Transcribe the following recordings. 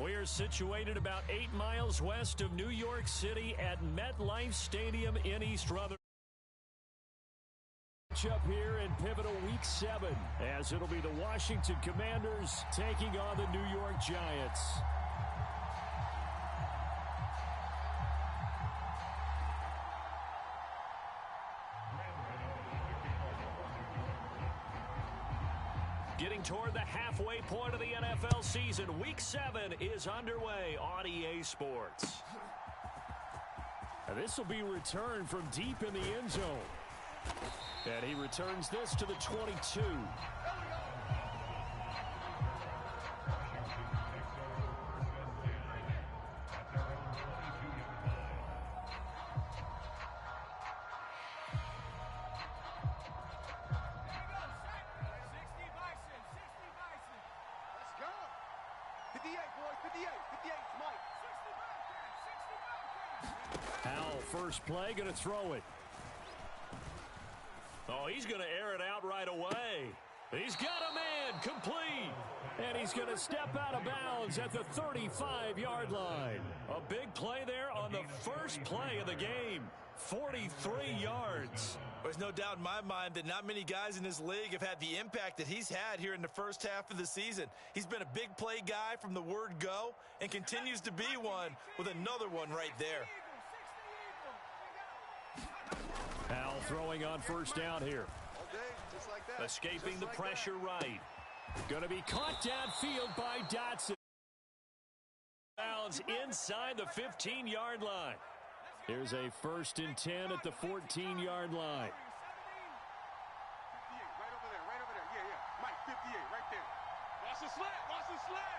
We are situated about 8 miles west of New York City at MetLife Stadium in East Rutherford. Up here in pivotal week 7, as it'll be the Washington Commanders taking on the New York Giants. Getting toward the halfway point of the NFL season, week 7 is underway on EA Sports. This will be returned from deep in the end zone. And he returns this to the 22. First play, going to throw it. Oh, he's going to air it out right away. He's got a man, complete. And he's going to step out of bounds at the 35-yard line. A big play there on the first play of the game. 43 yards. There's no doubt in my mind that not many guys in this league have had the impact that he's had here in the first half of the season. He's been a big play guy from the word go and continues to be one with another one right there. Powell throwing on first down here. Escaping the pressure right. Going to be caught downfield by Dotson. Bounds inside the 15-yard line. Here's a 1st and 10 at the 14-yard line. 58, right over there, right over there. Yeah, yeah. Mike, 58, right there. Watch the slant, watch the slant.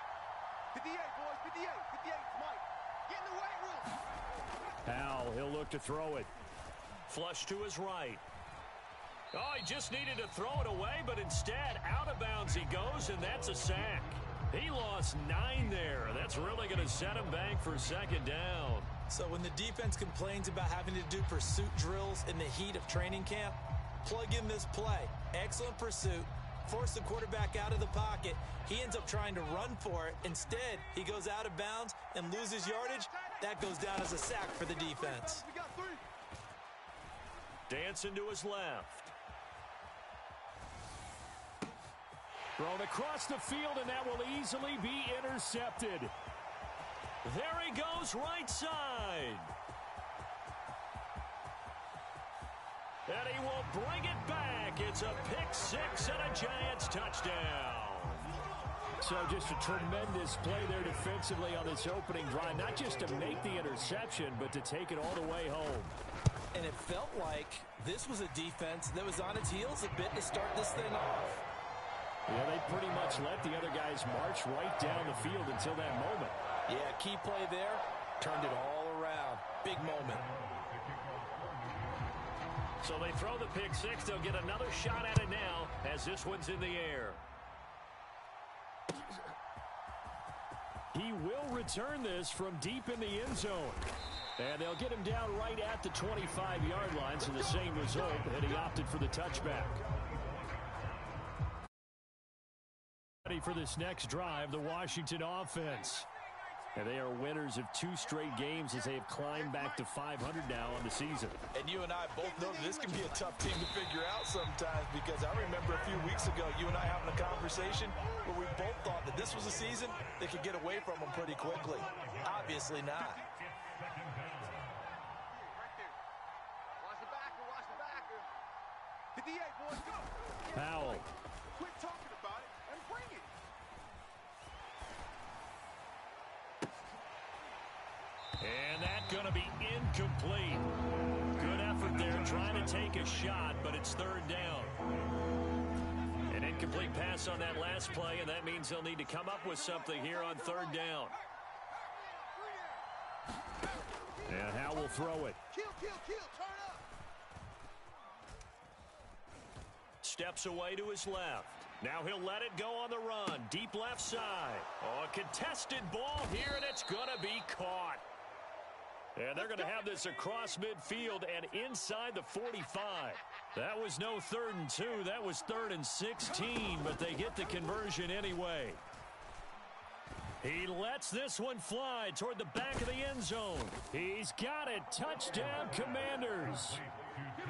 58, boys, 58, 58, Mike. Get in the weight room. Powell, he'll look to throw it. Flush to his right. Oh, he just needed to throw it away, but instead, out of bounds he goes, and that's a sack. He lost 9 there. That's really going to set him back for 2nd down. So when the defense complains about having to do pursuit drills in the heat of training camp, plug in this play. Excellent pursuit. Force the quarterback out of the pocket. He ends up trying to run for it. Instead, he goes out of bounds and loses yardage. That goes down as a sack for the defense. Dancing to his left. Thrown across the field, and that will easily be intercepted. There he goes, right side. And he will bring it back. It's a pick-6 and a Giants touchdown. So just a tremendous play there defensively on this opening drive. Not just to make the interception, but to take it all the way home. And it felt like this was a defense that was on its heels a bit to start this thing off. Yeah, they pretty much let the other guys march right down the field until that moment. Yeah, key play there. Turned it all around. Big moment. So they throw the pick-6. They'll get another shot at it now as this one's in the air. He will return this from deep in the end zone. And they'll get him down right at the 25-yard line, so the same result, and he opted for the touchback. Ready for this next drive, the Washington offense. And they are winners of 2 straight games as they have climbed back to 500 now on the season. And you and I both know that this can be a tough team to figure out sometimes, because I remember a few weeks ago you and I having a conversation where we both thought that this was a season that could get away from them pretty quickly. Obviously not. Powell. Quit talking about it and bring it. And that's going to be incomplete. Good effort there trying to take a shot, but it's 3rd down. An incomplete pass on that last play, and that means they'll need to come up with something here on 3rd down. And Howe will throw it. Kill, turn up. Steps away to his left. Now he'll let it go on the run. Deep left side. Oh, a contested ball here, and it's going to be caught. And they're going to have this across midfield and inside the 45. That was no 3rd and 2. That was 3rd and 16, but they get the conversion anyway. He lets this one fly toward the back of the end zone. He's got it. Touchdown, Commanders.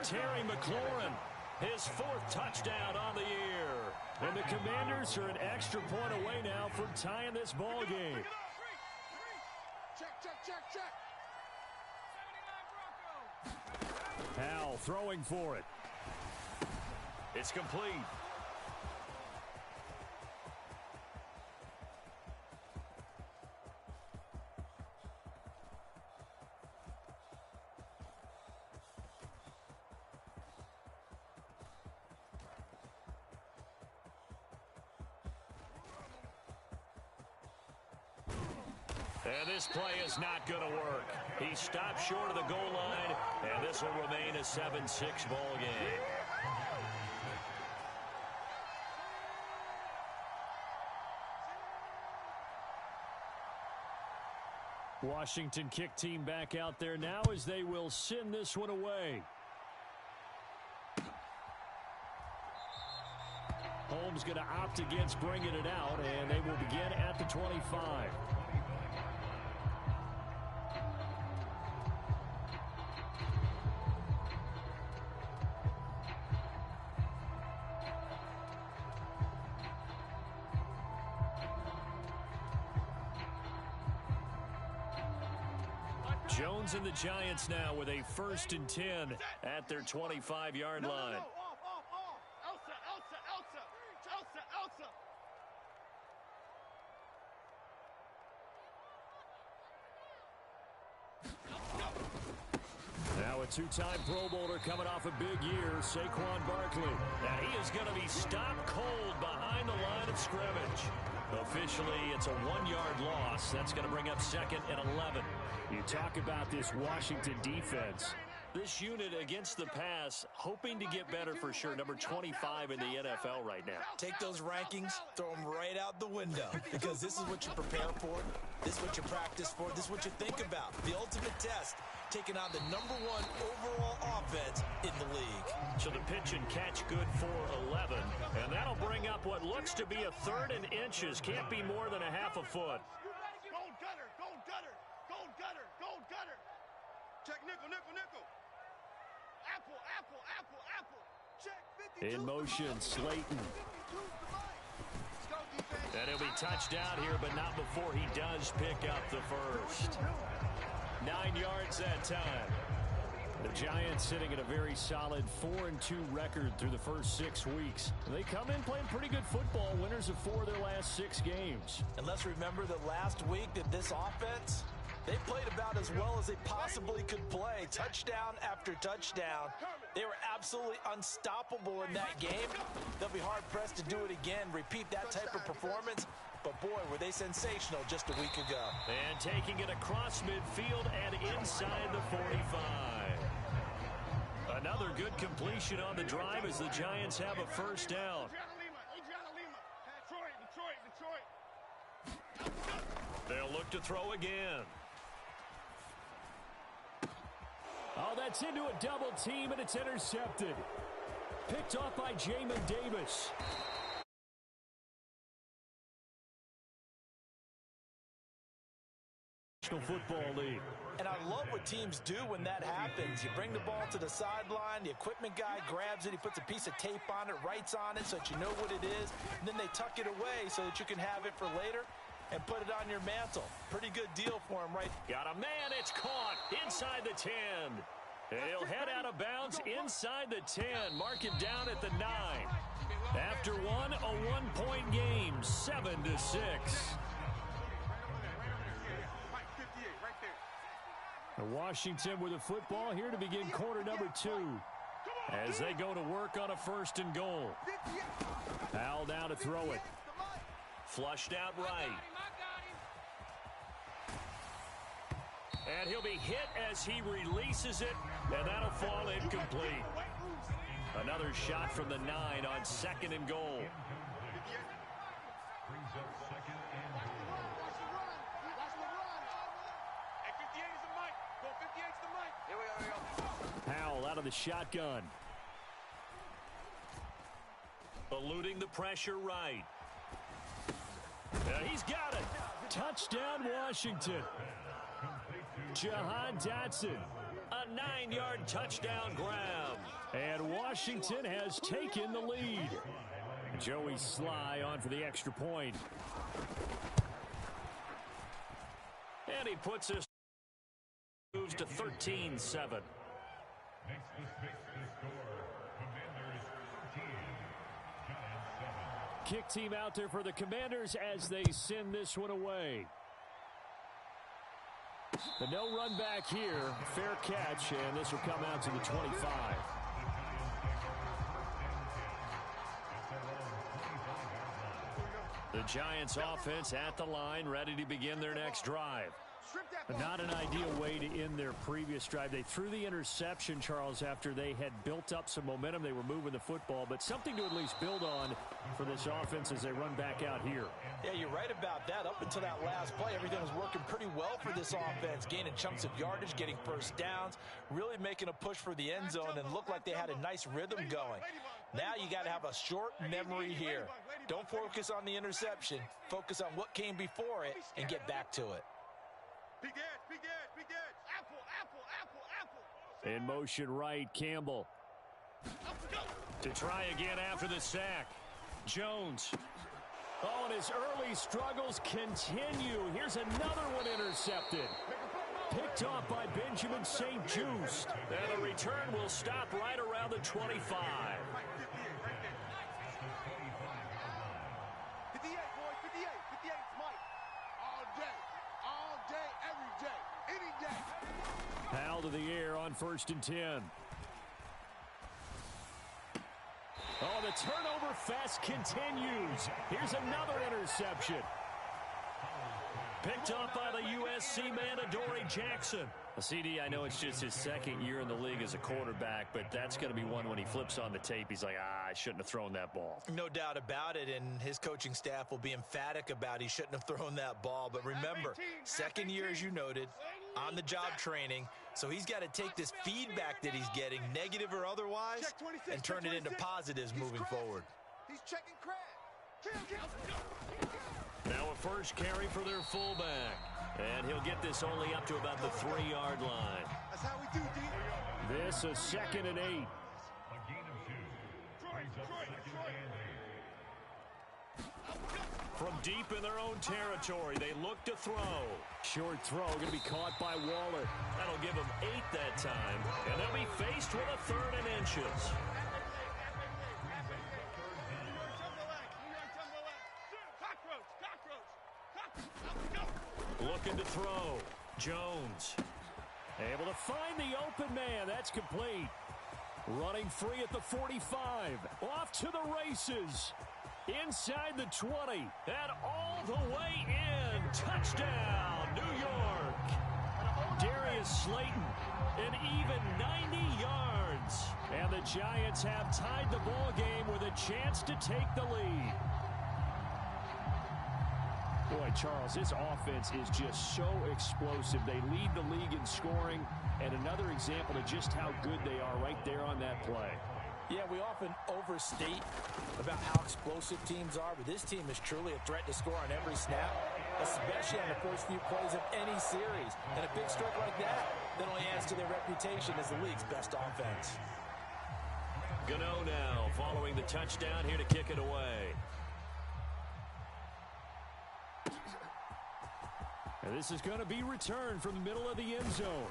Terry McLaurin, his 4th touchdown on the year. And the Commanders are an extra point away now from tying this ball game. Check. Howell throwing for it. It's complete. And this play is not going to work. He stopped short of the goal line, and this will remain a 7-6 ball game. Washington kick team back out there now as they will send this one away. Holmes going to opt against bringing it out, and they will begin at the 25. Jones and the Giants now with a 1st and 10 at their 25-yard line. Elsa. Now a 2-time Pro Bowler coming off a big year, Saquon Barkley. Now he is going to be stopped cold behind the line of scrimmage. Officially, it's a 1-yard loss. That's going to bring up 2nd and 11. You talk about this Washington defense. This unit against the pass, hoping to get better for sure. Number 25 in the NFL right now. Take those rankings, throw them right out the window, because this is what you prepare for. This is what you practice for. This is what you think about. The ultimate test, taking on the #1 overall offense in the league. So the pitch and catch good for 11. And that'll bring up what looks to be a 3rd and inches. Can't be more than a half a foot. Gold gutter. Check nickel. Apple. Check 52. In motion, Slayton. And he'll be touched out here, but not before he does pick up the first. 9 yards that time. The Giants sitting at a very solid 4-2 record through the first 6 weeks. They come in playing pretty good football, winners of 4 of their last 6 games. And let's remember that last week that this offense, they played about as well as they possibly could play. Touchdown after touchdown. They were absolutely unstoppable in that game. They'll be hard-pressed to do it again, repeat that type of performance. But, boy, were they sensational just a week ago. And taking it across midfield and inside the 45. Another good completion on the drive as the Giants have a first down. They'll look to throw again. Oh, that's into a double team, and it's intercepted. Picked off by Jamin Davis. National Football League. And I love what teams do when that happens. You bring the ball to the sideline, the equipment guy grabs it, he puts a piece of tape on it, writes on it so that you know what it is, and then they tuck it away so that you can have it for later and put it on your mantle. Pretty good deal for him, right? Got a man, it's caught inside the 10. And he'll head out of bounds inside the 10. Mark it down at the 9. After one, a 1-point game, 7-6. Washington with the football here to begin quarter number 2 as they go to work on a 1st and goal. Howell down to throw it. Flushed out right. And he'll be hit as he releases it, and that'll fall incomplete. Another shot from the 9 on 2nd and goal. Howell out of the shotgun. Eluding the pressure right. He's got it. Touchdown, Washington. Jahan Dotson, a 9-yard touchdown grab. And Washington has taken the lead. Joey Sly on for the extra point. And he puts us, moves to 13-7. Kick team out there for the Commanders as they send this one away. The no run back here, fair catch, and this will come out to the 25. The Giants offense at the line, ready to begin their next drive. Not an ideal way to end their previous drive. They threw the interception, Charles, after they had built up some momentum. They were moving the football, but something to at least build on for this offense as they run back out here. Yeah, you're right about that. Up until that last play, everything was working pretty well for this offense, gaining chunks of yardage, getting first downs, really making a push for the end zone, and looked like they had a nice rhythm going. Now you got to have a short memory here. Don't focus on the interception. Focus on what came before it and get back to it. Big edge, big edge, big edge. Apple, apple, apple, apple. In motion right, Campbell. To try again after the sack. Jones. Oh, and his early struggles continue. Here's another one intercepted. Picked off by Benjamin St. Juste. And the return will stop right around the 25. 58, boys, 58, 58, Mike. All day, every day, any day. Foul to the air on 1st and 10. Oh, the turnover fest continues. Here's another interception. Picked up by the USC man, Adoree Jackson. CD, I know it's just his second year in the league as a quarterback, but that's going to be one when he flips on the tape. He's like, I shouldn't have thrown that ball. No doubt about it, and his coaching staff will be emphatic about he shouldn't have thrown that ball. But remember, second year, as you noted, on-the-job training, so he's got to take this feedback that he's getting, negative or otherwise, and turn it into positives moving forward. He's checking crack. Now a first carry for their fullback. And he'll get this only up to about the 3-yard line. That's how we do, D. This a 2nd and 8. From deep in their own territory, they look to throw. Short throw going to be caught by Waller. That'll give them 8 that time. And they'll be faced with a 3rd and inches. Looking to throw. Jones. Able to find the open man. That's complete. Running free at the 45. Off to the races. Inside the 20. And all the way in. Touchdown, New York. Darius Slayton. An even 90 yards. And the Giants have tied the ball game with a chance to take the lead. Boy, Charles, this offense is just so explosive. They lead the league in scoring, and another example of just how good they are right there on that play. Yeah, we often overstate about how explosive teams are, but this team is truly a threat to score on every snap, especially on the first few plays of any series. And a big stroke like that only adds to their reputation as the league's best offense. Gano now following the touchdown here to kick it away. And this is going to be returned from the middle of the end zone.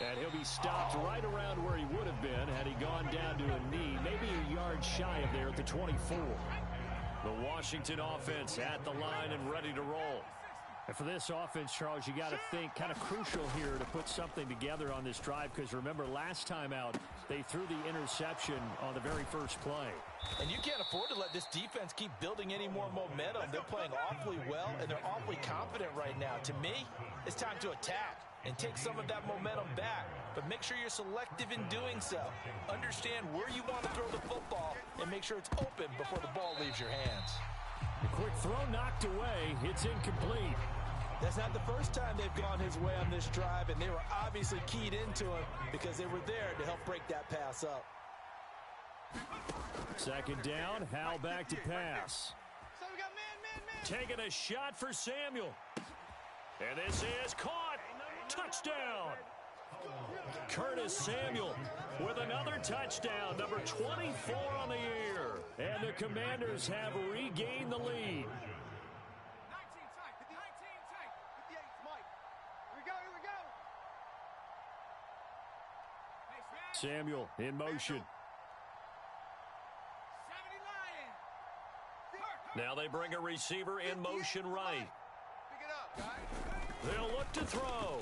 And he'll be stopped right around where he would have been had he gone down to a knee, maybe a yard shy of there at the 24. The Washington offense at the line and ready to roll. And for this offense, Charles, you got to think kind of crucial here to put something together on this drive, because remember last time out they threw the interception on the very first play. And you can't afford to let this defense keep building any more momentum. They're playing awfully well, and they're awfully confident right now. To me, it's time to attack and take some of that momentum back. But make sure you're selective in doing so. Understand where you want to throw the football and make sure it's open before the ball leaves your hands. The quick throw knocked away. It's incomplete. That's not the first time they've gone his way on this drive, and they were obviously keyed into him because they were there to help break that pass up. Second down, Howell back to pass. taking a shot for Samuel. And this is caught. Touchdown. Curtis Samuel with another touchdown, number 24 on the year. And the Commanders have regained the lead. 19 tight. 19 tight. 58, Mike. Here we go. Here we go. Samuel in motion. 70 Lions. Now they bring a receiver in motion right. Pick it up, guys. They'll look to throw.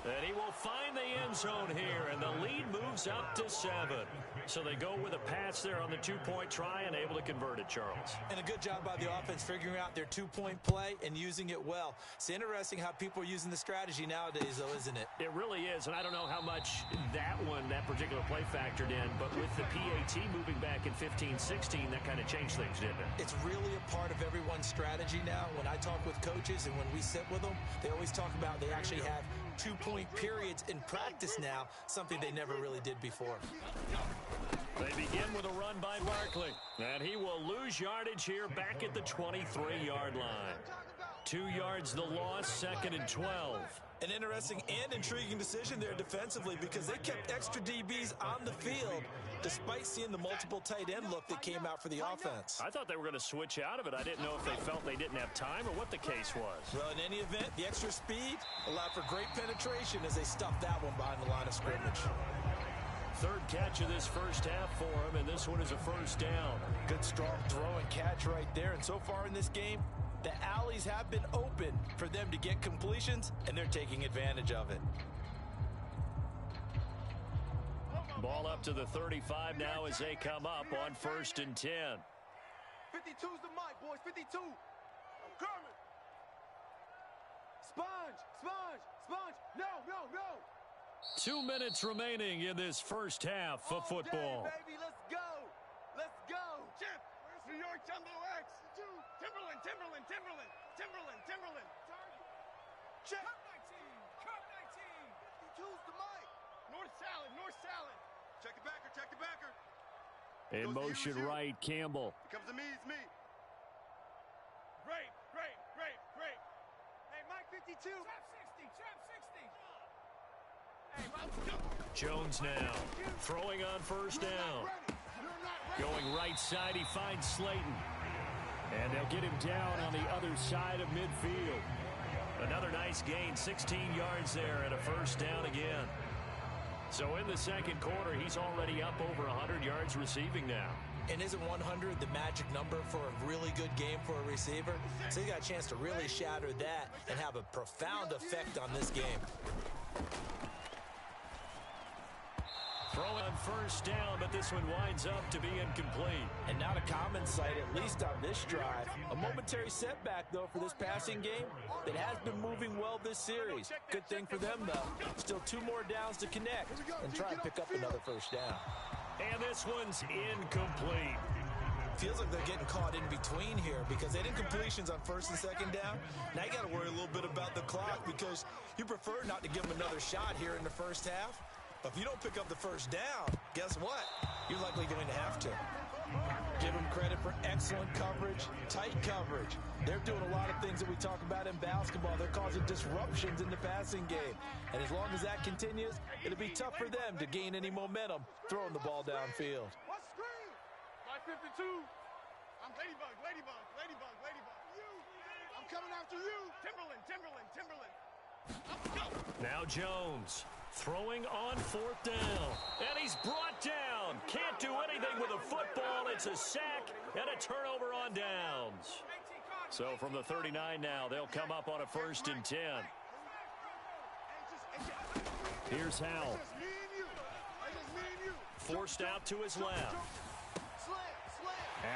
And he will find the end zone here, and the lead moves up to 7. So they go with a pass there on the two-point try and able to convert it, Charles. And a good job by the offense figuring out their two-point play and using it well. It's interesting how people are using the strategy nowadays, though, isn't it? It really is, and I don't know how much that particular play factored in, but with the PAT moving back in 15-16, that kind of changed things, didn't it? It's really a part of everyone's strategy now. When I talk with coaches and when we sit with them, they always talk about they actually have two-point periods in practice now, something they never really did before. They begin with a run by Barkley, and he will lose yardage here back at the 23-yard line. 2 yards the loss, 2nd and 12. An interesting and intriguing decision there defensively because they kept extra DBs on the field despite seeing the multiple tight end look that came out for the offense. I thought they were going to switch out of it. I didn't know if they felt they didn't have time or what the case was. Well, in any event, the extra speed allowed for great penetration as they stuffed that one behind the line of scrimmage. Third catch of this first half for him, and this one is a first down. Good, strong throw and catch right there. And so far in this game, the alleys have been open for them to get completions, and they're taking advantage of it. Ball up to the 35 now as they come up on 1st and 10. 52's the mic, boys. 52. I'm coming. Sponge. No. 2 minutes remaining in this first half of football. Day, baby. Let's go. Chip, where's New York Jumbo X? Timberland. Chip. Cup 19. 52's the mic. North salad. Check the backer. In motion right, Campbell. Here comes the me, it's me. Great. Hey, Mike 52. Trap 60. Hey, Mike, go. Jones now throwing on first down. Going right side, he finds Slayton. And they'll get him down on the other side of midfield. Another nice gain, 16 yards there and a first down again. So in the second quarter, he's already up over 100 yards receiving now. And isn't 100 the magic number for a really good game for a receiver? So he got a chance to really shatter that and have a profound effect on this game. Throwing on first down, but this one winds up to be incomplete. And not a common sight, at least on this drive. A momentary setback, though, for this passing game that has been moving well this series. Good thing for them, though. Still 2 more downs to connect and try and pick up another first down. And this one's incomplete. Feels like they're getting caught in between here because they did completions on 1st and 2nd down. Now you got to worry a little bit about the clock because you prefer not to give them another shot here in the first half. But if you don't pick up the first down, guess what? You're likely going to have to. Give them credit for excellent coverage, tight coverage. They're doing a lot of things that we talk about in basketball. They're causing disruptions in the passing game. And as long as that continues, it'll be tough for them to gain any momentum throwing the ball downfield. What screen? 552. I'm Ladybug. I'm coming after you. Timberland. Now Jones throwing on 4th down. And he's brought down. Can't do anything with a football. It's a sack and a turnover on downs. So from the 39 now, they'll come up on a 1st and 10. Here's Howell. Forced out to his left.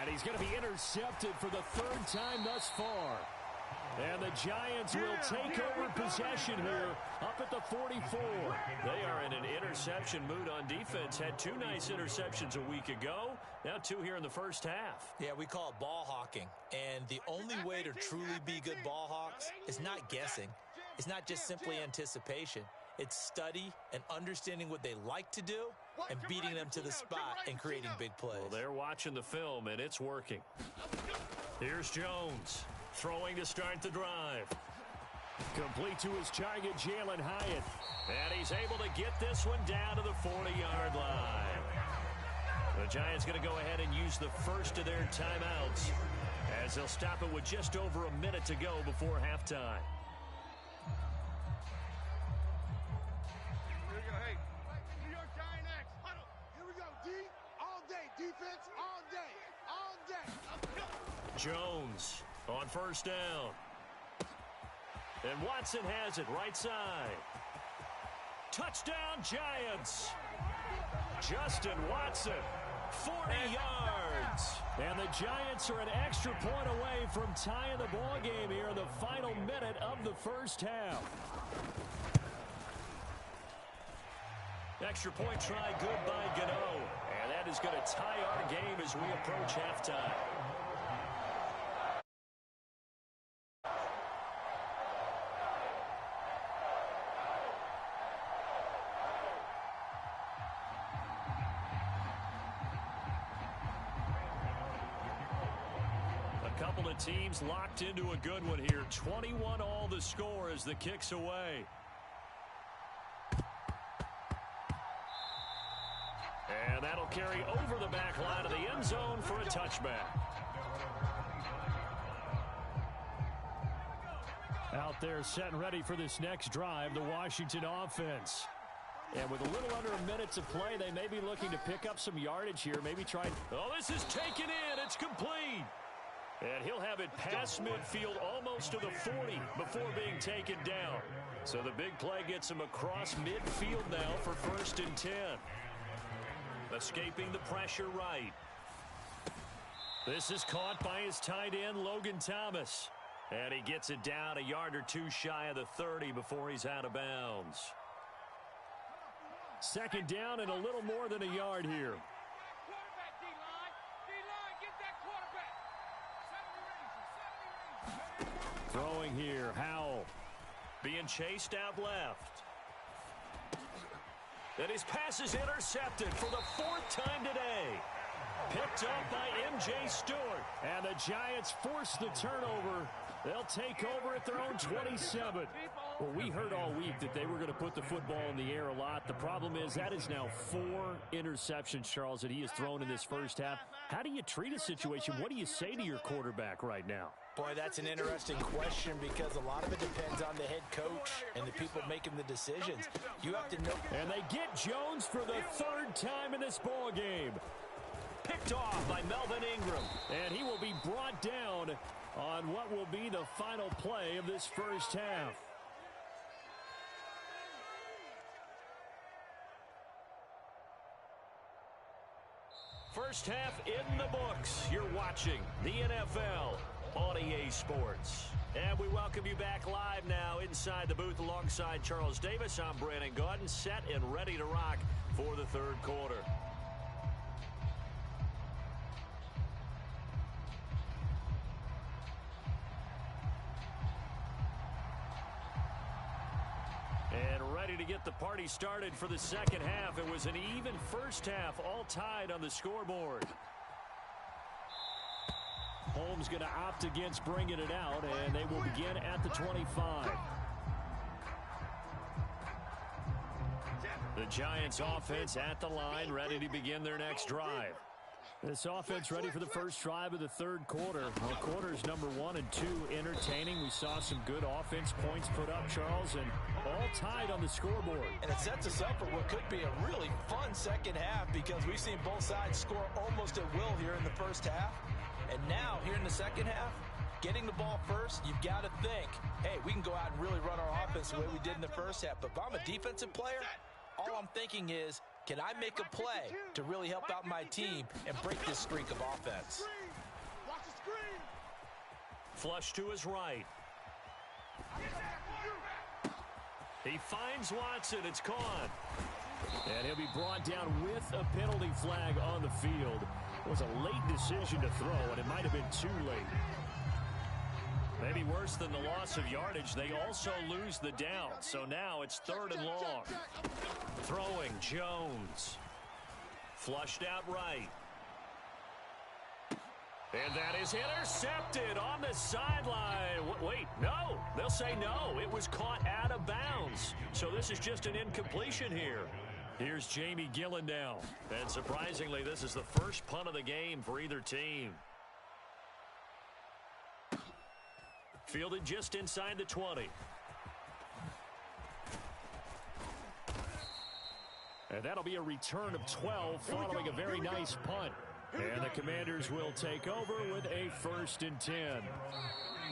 And he's going to be intercepted for the 3rd time thus far. And the Giants will take over possession here up at the 44. They are in an interception mood on defense. Had 2 nice interceptions a week ago. Now 2 here in the first half. Yeah, we call it ball hawking. And the only way to truly be good ball hawks is not guessing. It's not just simply anticipation. It's study and understanding what they like to do and beating them to the spot and creating big plays. Well, they're watching the film, and it's working. Here's Jones throwing to start the drive. Complete to his target, Jalen Hyatt. And he's able to get this one down to the 40-yard line. The Giants going to go ahead and use the first of their timeouts as they'll stop it with just over a minute to go before halftime. Here we go, hey. New York Giant X, huddle. Here we go, D. All day, defense, all day, all day. Jones on first down. And Watson has it right side. Touchdown, Giants. Justin Watson, 40 yards. And the Giants are an extra point away from tying the ball game here in the final minute of the first half. Extra point try good by Gano. And that is going to tie our game as we approach halftime. Couple of teams locked into a good one here. 21 all the score as the kick's away. And that'll carry over the back line of the end zone for a touchback. Out there set and ready for this next drive, the Washington offense. And with a little under a minute to play, they may be looking to pick up some yardage here. Maybe try. Oh, this is taken in. It's complete. And he'll have it past midfield almost to the 40 before being taken down. So the big play gets him across midfield now for 1st and 10. Escaping the pressure right. This is caught by his tight end, Logan Thomas. And he gets it down a yard or two shy of the 30 before he's out of bounds. 2nd down and a little more than a yard here. Throwing here, Howell. Being chased out left. And his pass is intercepted for the 4th time today. Picked up by M.J. Stewart. And the Giants force the turnover. They'll take over at their own 27. Well, we heard all week that they were going to put the football in the air a lot. The problem is that is now 4 interceptions, Charles, that he has thrown in this first half. How do you treat a situation? What do you say to your quarterback right now? Boy, that's an interesting question because a lot of it depends on the head coach and the people making the decisions. You have to know. And they get Jones for the 3rd time in this ball game. Picked off by Melvin Ingram. And he will be brought down on what will be the final play of this first half. First half in the books. You're watching the NFL on EA Sports. And we welcome you back live now inside the booth alongside Charles Davis. I'm Brandon Gaudin, set and ready to rock for the 3rd quarter. And ready to get the party started for the 2nd half. It was an even first half, all tied on the scoreboard. Holmes going to opt against bringing it out, and they will begin at the 25. The Giants offense at the line, ready to begin their next drive. This offense ready for the first drive of the 3rd quarter. Well, quarters number 1 and 2 entertaining. We saw some good offense points put up, Charles, and all tied on the scoreboard. And it sets us up for what could be a really fun 2nd half because we've seen both sides score almost at will here in the first half. And now, here in the 2nd half, getting the ball first, you've got to think, hey, we can go out and really run our offense the way we did in the first half. But if I'm a defensive player, all I'm thinking is, can I make a play to really help out my team and break this streak of offense? Watch the screen. Flush to his right. He finds Watson. It's caught. And he'll be brought down with a penalty flag on the field. It was a late decision to throw, and it might have been too late. Maybe worse than the loss of yardage, they also lose the down. So now it's 3rd and long. Throwing Jones. Flushed out right. And that is intercepted on the sideline. Wait, no. They'll say no. It was caught out of bounds. So this is just an incompletion here. Here's Jamie Gillen now. And surprisingly, this is the first punt of the game for either team. Fielded just inside the 20. And that'll be a return of 12 following a very nice punt. And the Commanders will take over with a 1st and 10.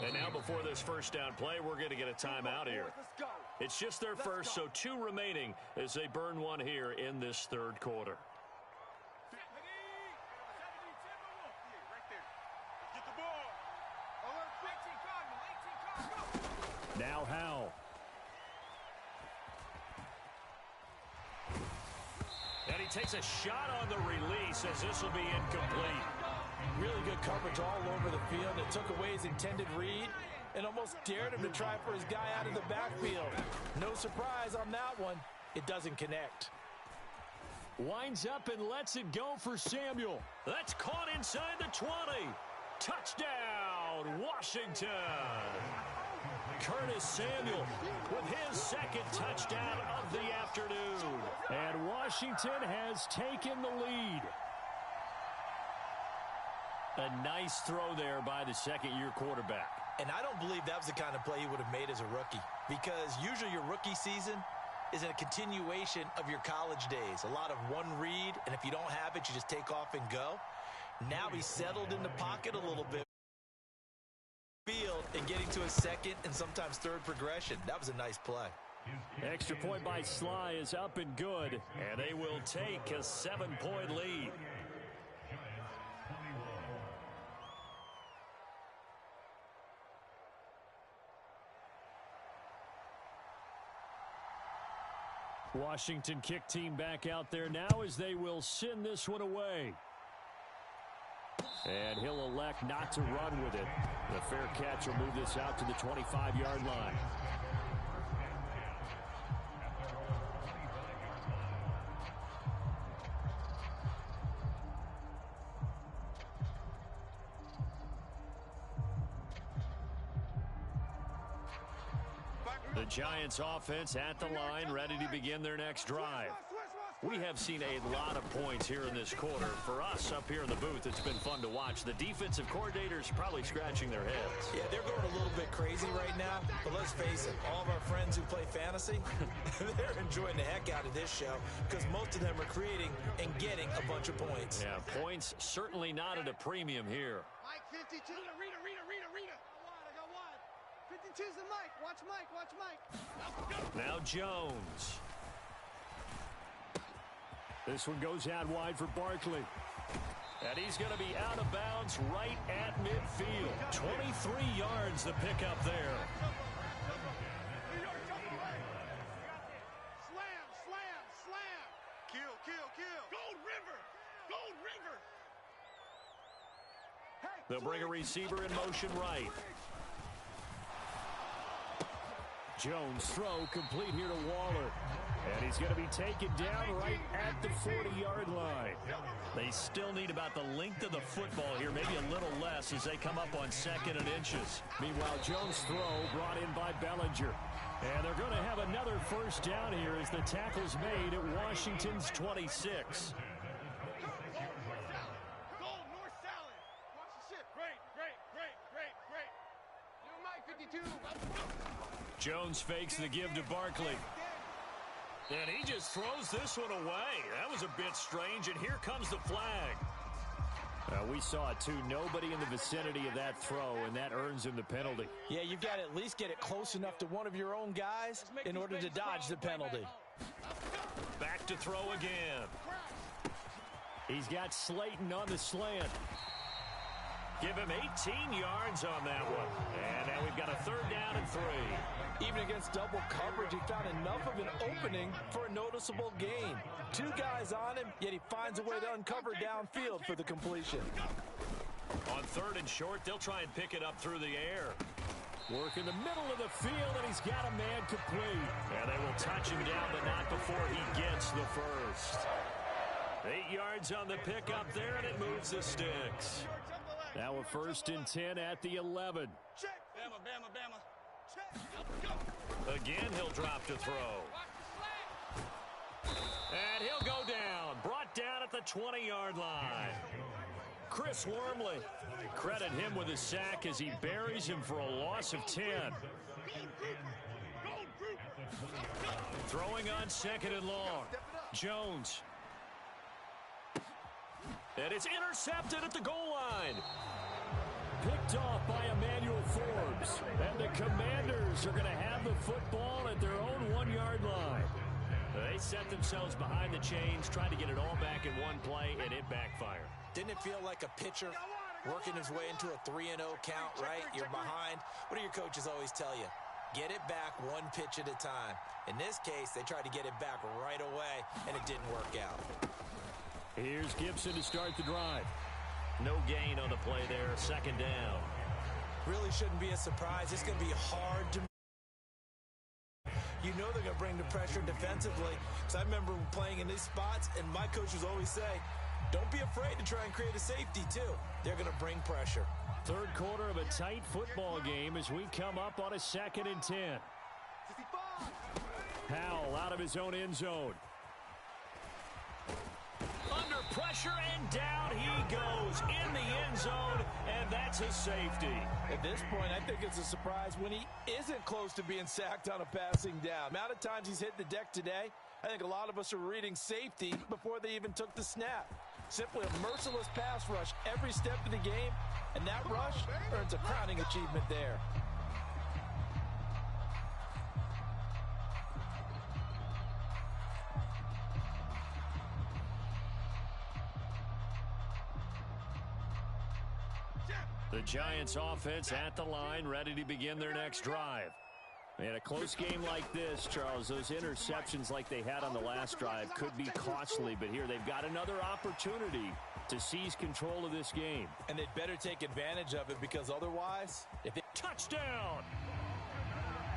And now before this first down play, we're going to get a timeout here. It's just their first, so 2 remaining as they burn one here in this 3rd quarter. Now Howell. And he takes a shot on the release as this will be incomplete. Really good coverage all over the field. It took away his intended read and almost dared him to try for his guy out of the backfield. No surprise on that one. It doesn't connect. Winds up and lets it go for Samuel. That's caught inside the 20. Touchdown, Washington. Curtis Samuel with his 2nd touchdown of the afternoon. And Washington has taken the lead. A nice throw there by the 2nd-year quarterback. And I don't believe that was the kind of play he would have made as a rookie, because usually your rookie season is a continuation of your college days. A lot of one read, and if you don't have it, you just take off and go. Now he's settled in the pocket a little bit. Field and getting to a 2nd and sometimes 3rd progression. That was a nice play. Extra point by Sly is up and good, and they will take a 7-point lead. Washington kick team back out there now as they will send this one away. And he'll elect not to run with it. The fair catch will move this out to the 25-yard line. The Giants offense at the line, ready to begin their next drive. We have seen a lot of points here in this quarter. For us up here in the booth, it's been fun to watch. The defensive coordinators probably scratching their heads. Yeah, they're going a little bit crazy right now. But let's face it, all of our friends who play fantasy, they're enjoying the heck out of this show because most of them are creating and getting a bunch of points. Yeah, points certainly not at a premium here. Mike, 52. Rita. I got one. 52's the Mike. Watch Mike. Now Jones. This one goes out wide for Barkley. And he's going to be out of bounds right at midfield. 23 yards the pickup there. Slam. Kill. Gold River. They'll bring a receiver in motion right. Jones throw complete here to Waller. And he's going to be taken down right at the 40-yard line. They still need about the length of the football here, maybe a little less as they come up on 2nd and inches. Meanwhile, Jones' throw brought in by Bellinger. And they're going to have another first down here as the tackle's made at Washington's 26. Gold, north salad. Watch the ship. Great. You Mike, 52. Jones fakes the give to Barkley. And he just throws this one away. That was a bit strange, and here comes the flag. We saw it, too. Nobody in the vicinity of that throw, and that earns him the penalty. Yeah, you've got to at least get it close enough to one of your own guys in order to dodge the penalty. Back to throw again. He's got Slayton on the slant. Give him 18 yards on that one. And now we've got a 3rd down and 3. Even against double coverage, he found enough of an opening for a noticeable gain. 2 guys on him, yet he finds a way to uncover downfield for the completion. On 3rd and short, they'll try and pick it up through the air. Work in the middle of the field, and he's got a man complete. And they will touch him down, but not before he gets the first. 8 yards on the pickup there, and it moves the sticks. Now a 1st and 10 at the 11. Bama, Bama, Bama. Again, he'll drop to throw. And he'll go down. Brought down at the 20-yard line. Chris Wormley. Credit him with a sack as he buries him for a loss of 10. Throwing on 2nd and long. Jones. And it's intercepted at the goal line. Picked off by Emmanuel Forbes. And the Commanders are going to have the football at their own 1-yard line. They set themselves behind the chains, trying to get it all back in one play, and it backfired. Didn't it feel like a pitcher working his way into a 3-0 count, right? You're behind. What do your coaches always tell you? Get it back one pitch at a time. In this case, they tried to get it back right away, and it didn't work out. Here's Gibson to start the drive. No gain on the play there, 2nd down. Really shouldn't be a surprise. It's going to be hard to... You know they're going to bring the pressure defensively. Because I remember playing in these spots, and my coaches always say, don't be afraid to try and create a safety, too. They're going to bring pressure. 3rd quarter of a tight football game as we come up on a 2nd and 10. Howell out of his own end zone. Under pressure, and down he goes in the end zone, and that's a safety. At this point, I think it's a surprise when he isn't close to being sacked on a passing down. The amount of times he's hit the deck today, I think a lot of us are reading safety before they even took the snap. Simply a merciless pass rush every step of the game, and that rush earns a crowning achievement there. The Giants offense at the line, ready to begin their next drive. In a close game like this, Charles, those interceptions like they had on the last drive could be costly, but here they've got another opportunity to seize control of this game. And they'd better take advantage of it, because otherwise, if they... Touchdown!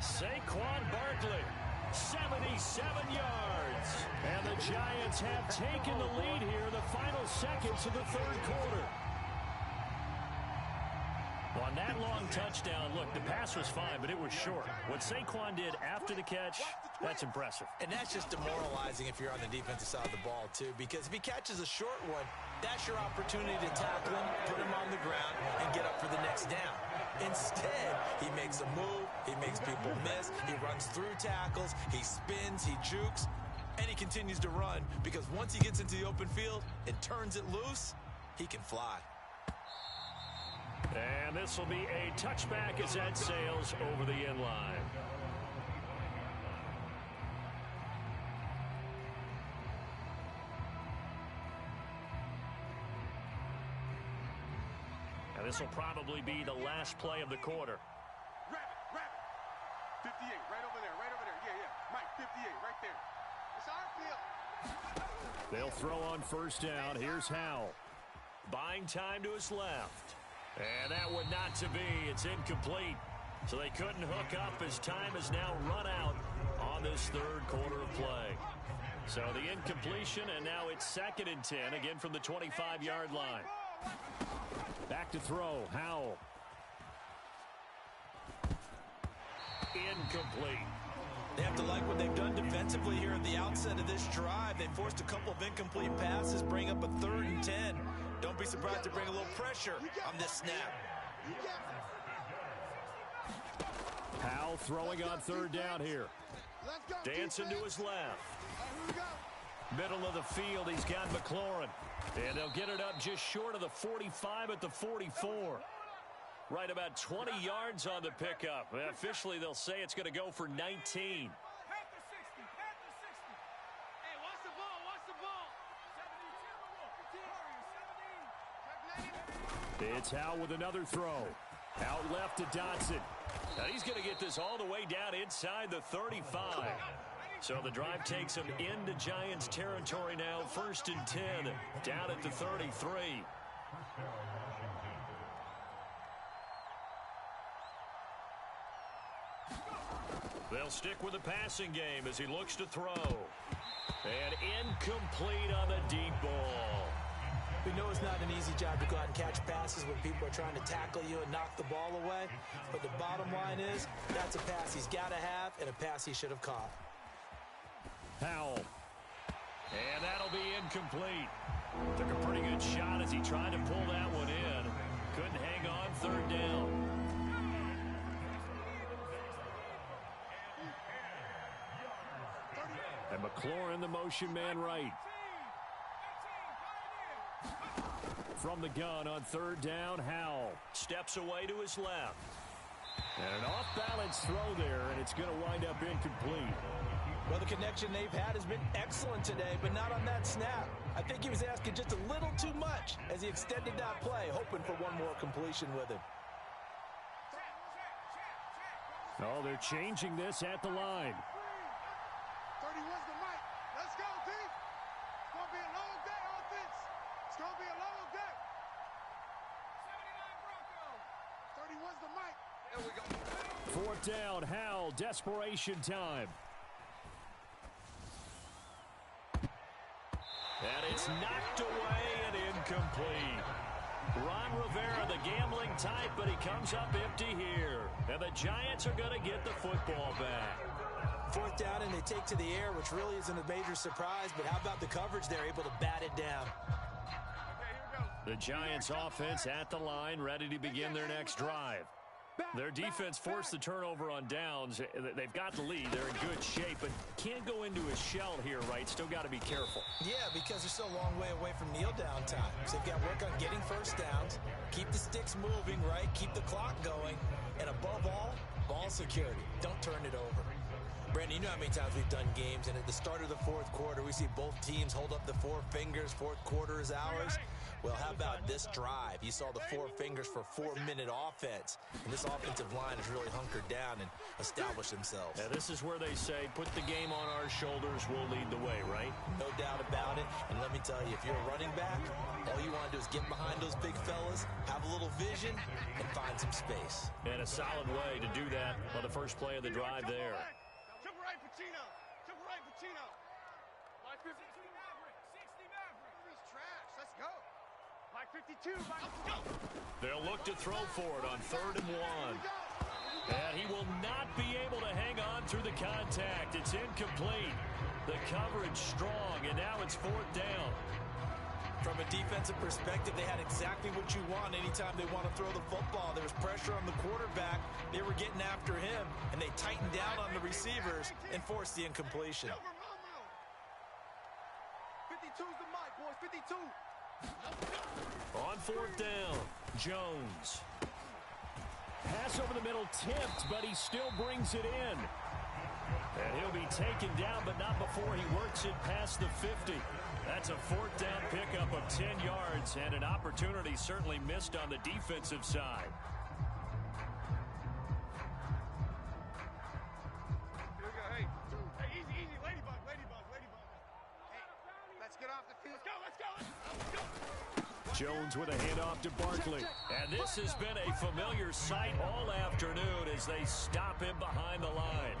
Saquon Barkley, 77 yards. And the Giants have taken the lead here in the final seconds of the 3rd quarter. On that long touchdown, look, the pass was fine, but it was short. What Saquon did after the catch, that's impressive. And that's just demoralizing if you're on the defensive side of the ball, too, because if he catches a short one, that's your opportunity to tackle him, put him on the ground, and get up for the next down. Instead, he makes a move, he makes people miss, he runs through tackles, he spins, he jukes, and he continues to run, because once he gets into the open field and turns it loose, he can fly. And this will be a touchback as that sails over the end line. And this will probably be the last play of the quarter. Rabbit. 58, right over there. Yeah. Mike, 58, right there. It's our field. They'll throw on 1st down. Here's Howell. Buying time to his left. And that would not to be. It's incomplete. So they couldn't hook up as time has now run out on this 3rd quarter of play. So the incompletion, and now it's 2nd and 10, again from the 25-yard line. Back to throw, Howell. Incomplete. They have to like what they've done defensively here at the outset of this drive. They forced a couple of incomplete passes, bring up a 3rd and 10. Don't be surprised to bring a little pressure on this snap. Howell throwing on 3rd down here. Dancing to his left. Middle of the field, he's got McLaurin. And they'll get it up just short of the 45 at the 44. Right about 20 yards on the pickup. Officially, they'll say it's going to go for 19. It's Howell with another throw. Out left to Dotson. Now he's going to get this all the way down inside the 35. So the drive takes him into Giants territory now. 1st and 10, down at the 33. They'll stick with the passing game as he looks to throw. And incomplete on the deep ball. We know it's not an easy job to go out and catch passes when people are trying to tackle you and knock the ball away. But the bottom line is, that's a pass he's got to have and a pass he should have caught. Howell. And that'll be incomplete. Took a pretty good shot as he tried to pull that one in. Couldn't hang on third down. And McLaurin, the motion man right. From the gun on third down, Howell steps away to his left. And an off-balance throw there, and it's going to wind up incomplete. Well, the connection they've had has been excellent today, but not on that snap. I think he was asking just a little too much as he extended that play, hoping for one more completion with him. Oh, they're changing this at the line. 31's the mic. Let's go, D. It's going to be a long day, offense. It's going to be a long day. 79 Broncos. 31's the mic. There we go. Fourth down, Howell, desperation time. And it's knocked away and incomplete. Ron Rivera, the gambling type, but he comes up empty here. And the Giants are going to get the football back. Fourth down, and they take to the air, which really isn't a major surprise, but how about the coverage? They're able to bat it down. The Giants offense at the line, ready to begin their next drive. Their defense forced the turnover on downs. They've got the lead. They're in good shape, but can't go into a shell here, right? Still got to be careful. Yeah, because they're still a long way away from kneel down time. So they've got to work on getting first downs, keep the sticks moving, right? Keep the clock going, and above all, ball security. Don't turn it over. Brandon, you know how many times we've done games, and at the start of the fourth quarter, we see both teams hold up the four fingers. Fourth quarter is ours. Well, how about this drive? You saw the four fingers for 4-minute offense. And this offensive line has really hunkered down and established themselves. Yeah, this is where they say, put the game on our shoulders, we'll lead the way, right? No doubt about it. And let me tell you, if you're a running back, all you want to do is get behind those big fellas, have a little vision, and find some space. And a solid way to do that on the first play of the drive there. Triple right, Pacino. Triple right, Pacino. 60 Maverick. 60 Maverick. He's trash. Let's go. 52, let's go. They'll look to throw for it on 3rd and 1. And he will not be able to hang on through the contact. It's incomplete. The coverage strong, and now it's 4th down. From a defensive perspective, they had exactly what you want anytime they want to throw the football. There was pressure on the quarterback. They were getting after him, and they tightened down on the receivers and forced the incompletion. 52's the mic, boys. 52. On 4th down, Jones. Pass over the middle tipped, but he still brings it in. And he'll be taken down, but not before he works it past the 50. That's a 4th down pickup of 10 yards, and an opportunity certainly missed on the defensive side. Here we go. Hey, easy, ladybug. Hey, let's get off the field. Let's go. Jones with a handoff to Barkley. And this has been a familiar sight all afternoon as they stop him behind the line.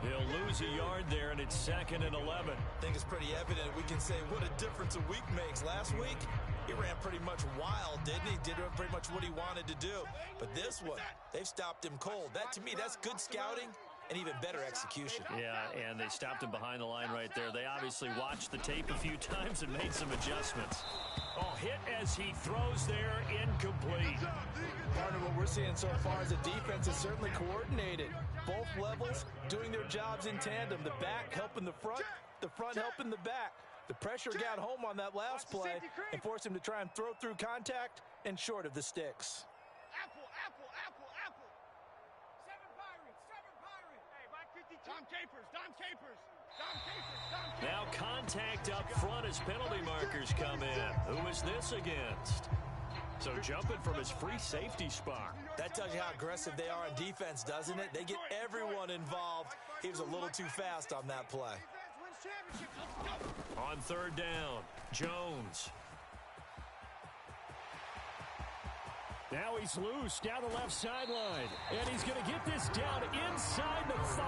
He'll lose a yard there, and it's 2nd and 11. I think it's pretty evident. We can say what a difference a week makes. Last week, he ran pretty much wild, didn't he? Did pretty much what he wanted to do. But this one, they've stopped him cold. That, to me, that's good scouting and even better execution. Yeah, and they stopped him behind the line right there. They obviously watched the tape a few times and made some adjustments. Oh, hit as he throws there, incomplete. Partner, what we're seeing so far is the defense is certainly coordinated. Both levels doing their jobs in tandem. The back helping the front helping the back. The pressure got home on that last play and forced him to try and throw through contact and short of the sticks. Apple. 7 Pirates. Hey, Mike 52. Dom Capers. Now contact up front as penalty markers come in. Who is this against? So jumping from his free safety spot. That tells you how aggressive they are on defense, doesn't it? They get everyone involved. He was a little too fast on that play. On 3rd down, Jones. Now he's loose down the left sideline. And he's going to get this down inside the 5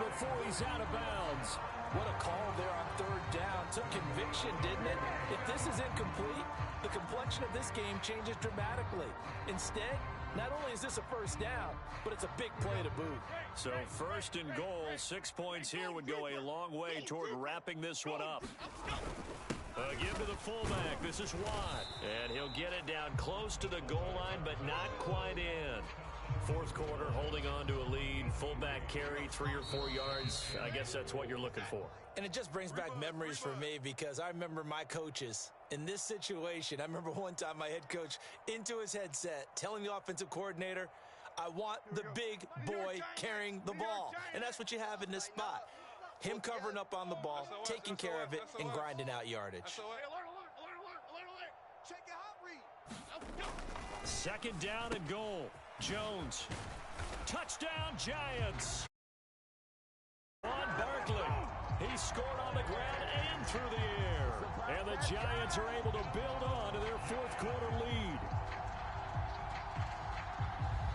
before he's out of bounds. What a call there on third down. Took conviction, didn't it? If this is incomplete, the complexion of this game changes dramatically. Instead, not only is this a first down, but it's a big play to boot. So first and goal, 6 points here would go a long way toward wrapping this one up. Give to the fullback. This is Watt. And he'll get it down close to the goal line, but not quite in. Fourth quarter, holding on to a lead. Fullback carry, 3 or 4 yards. I guess that's what you're looking for. And it just brings back memories for me because I remember my coaches in this situation. I remember one time my head coach into his headset telling the offensive coordinator, I want the big boy carrying the ball. And that's what you have in this spot. Him covering up on the ball, taking care of it, and grinding out yardage. Second down and goal. Jones. Touchdown, Giants. On Barkley. He scored on the ground and through the air. And the Giants are able to build on to their fourth quarter lead.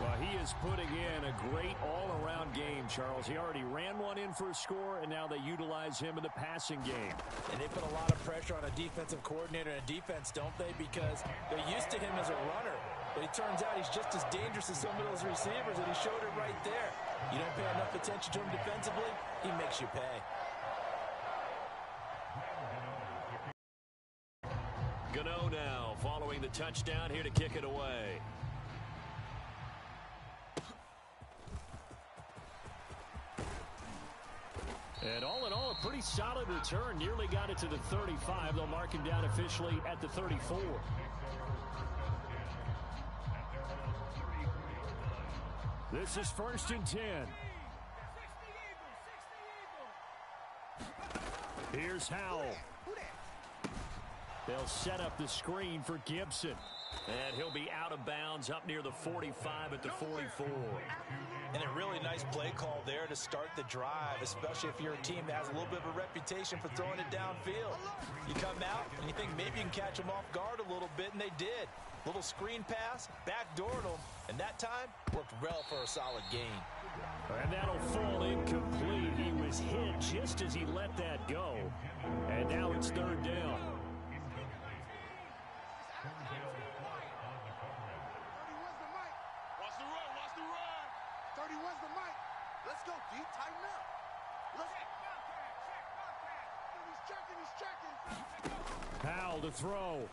Well, he is putting in a great all-around game, Charles. He already ran one in for a score, and now they utilize him in the passing game. And they put a lot of pressure on a defensive coordinator and a defense, don't they? Because they're used to him as a runner. But it turns out he's just as dangerous as some of those receivers, and he showed it right there. You don't pay enough attention to him defensively, he makes you pay. Gano now following the touchdown here to kick it away. And all in all, a pretty solid return. Nearly got it to the 35. They'll mark him down officially at the 34. This is first and 10. Here's Howell. They'll set up the screen for Gibson. And he'll be out of bounds up near the 45 at the 44. And a really nice play call there to start the drive, especially if you're a team that has a little bit of a reputation for throwing it downfield. You come out and you think maybe you can catch them off guard a little bit, and they did. Little screen pass, backdoored them, and that time worked well for a solid gain. And that'll fall incomplete. He was hit just as he let that go. And now it's third down. Let's go, D. Tighten up. Let's check. He's checking. Powell to throw.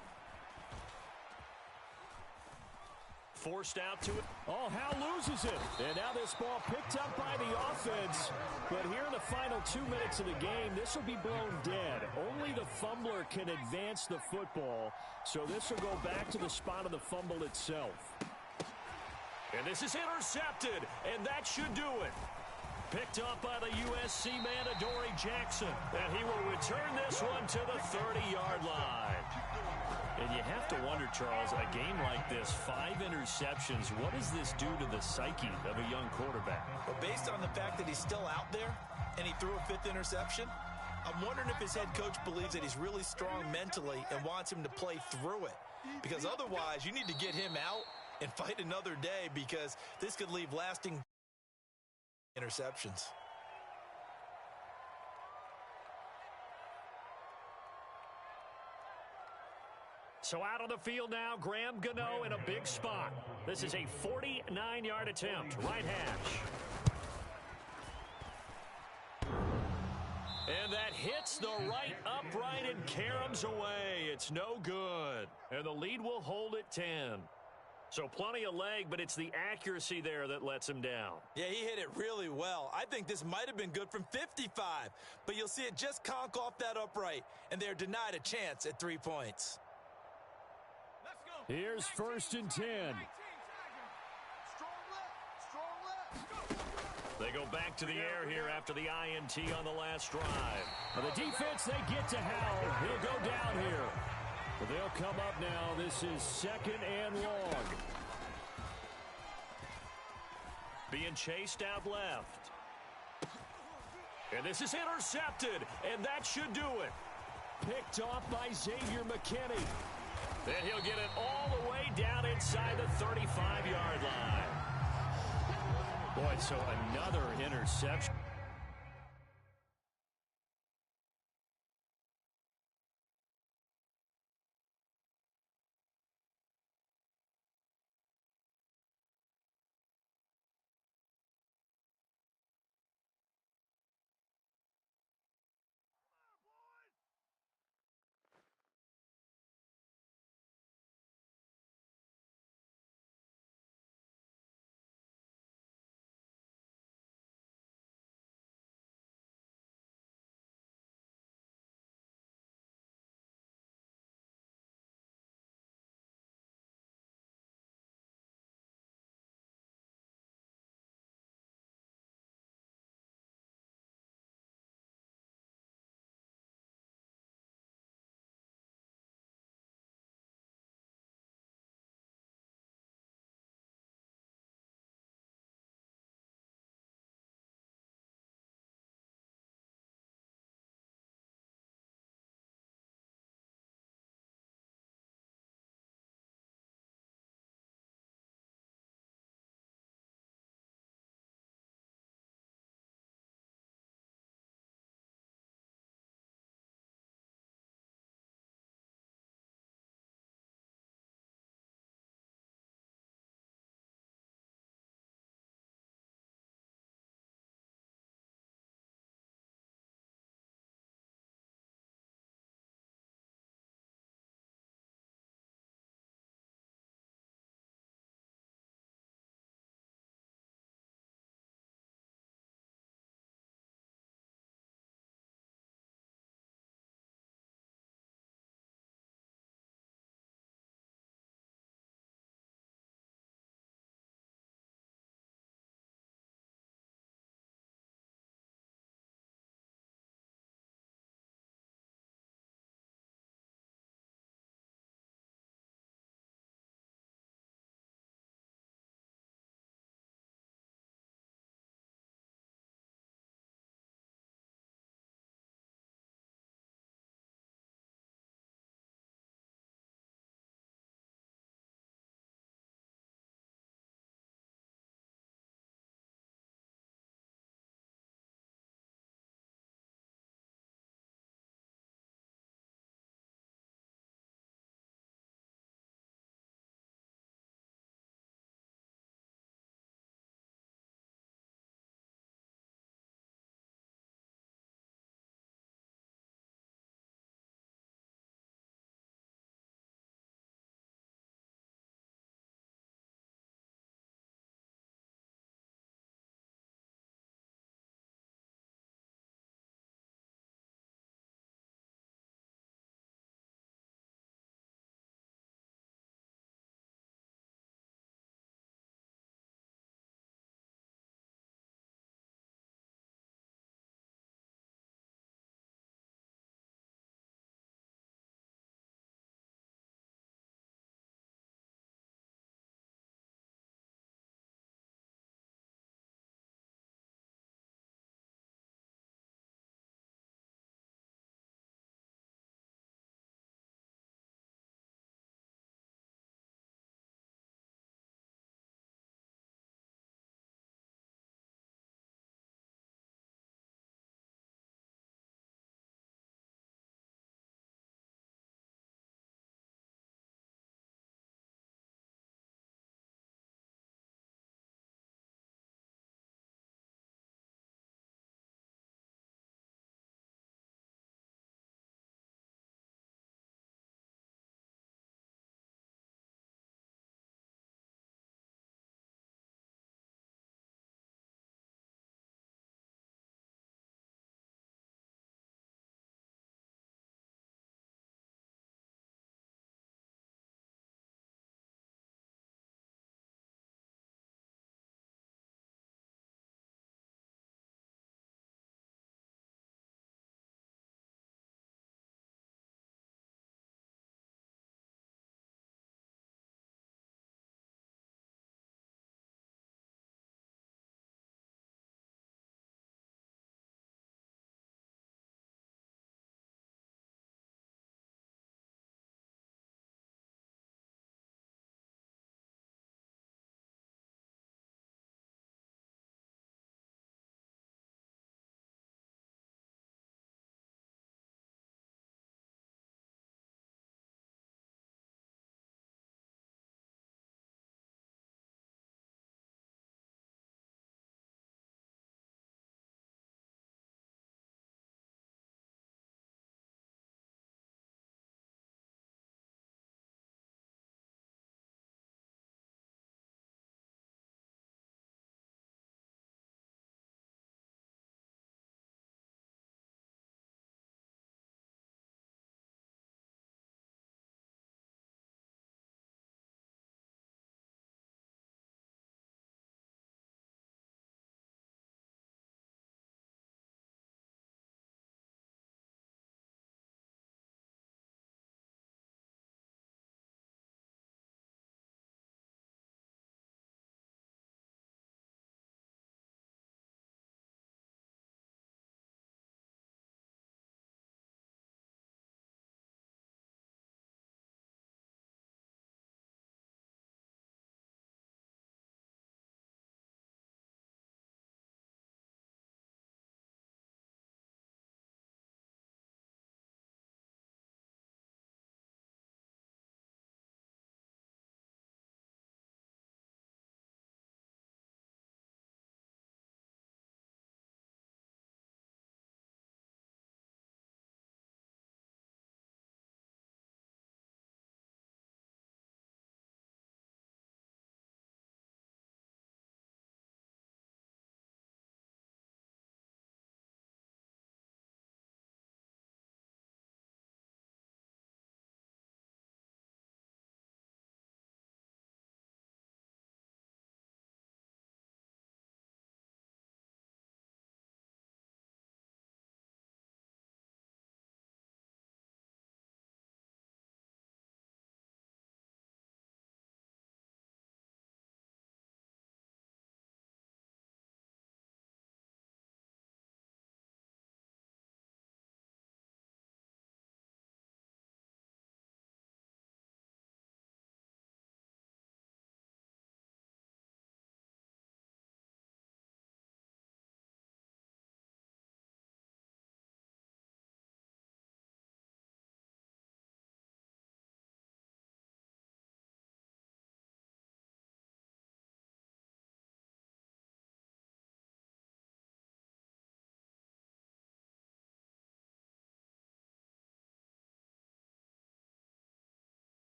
Forced out to it. Oh, Howell loses it. And now this ball picked up by the offense. But here in the final 2 minutes of the game, this will be blown dead. Only the fumbler can advance the football. So this will go back to the spot of the fumble itself. And this is intercepted. And that should do it. Picked up by the USC man, Adoree Jackson. And he will return this one to the 30-yard line. And you have to wonder, Charles, a game like this, 5 interceptions, what does this do to the psyche of a young quarterback? Well, based on the fact that he's still out there and he threw a 5th interception, I'm wondering if his head coach believes that he's really strong mentally and wants him to play through it. Because otherwise, you need to get him out and fight another day, because this could leave lasting interceptions. So out on the field now, Graham Gano in a big spot. This is a 49-yard attempt, right hash. And that hits the right upright and caroms away. It's no good. And the lead will hold at 10. So plenty of leg, but it's the accuracy there that lets him down. Yeah, he hit it really well. I think this might have been good from 55. But you'll see it just conk off that upright, and they're denied a chance at 3 points. Here's first and 10. They go back to the air here after the INT on the last drive. For the defense, they get to Howell. He'll go down here. But they'll come up now. This is second and long. Being chased out left. And this is intercepted. And that should do it. Picked off by Xavier McKinney. And he'll get it all the way down inside the 35-yard line. Boy, so another interception.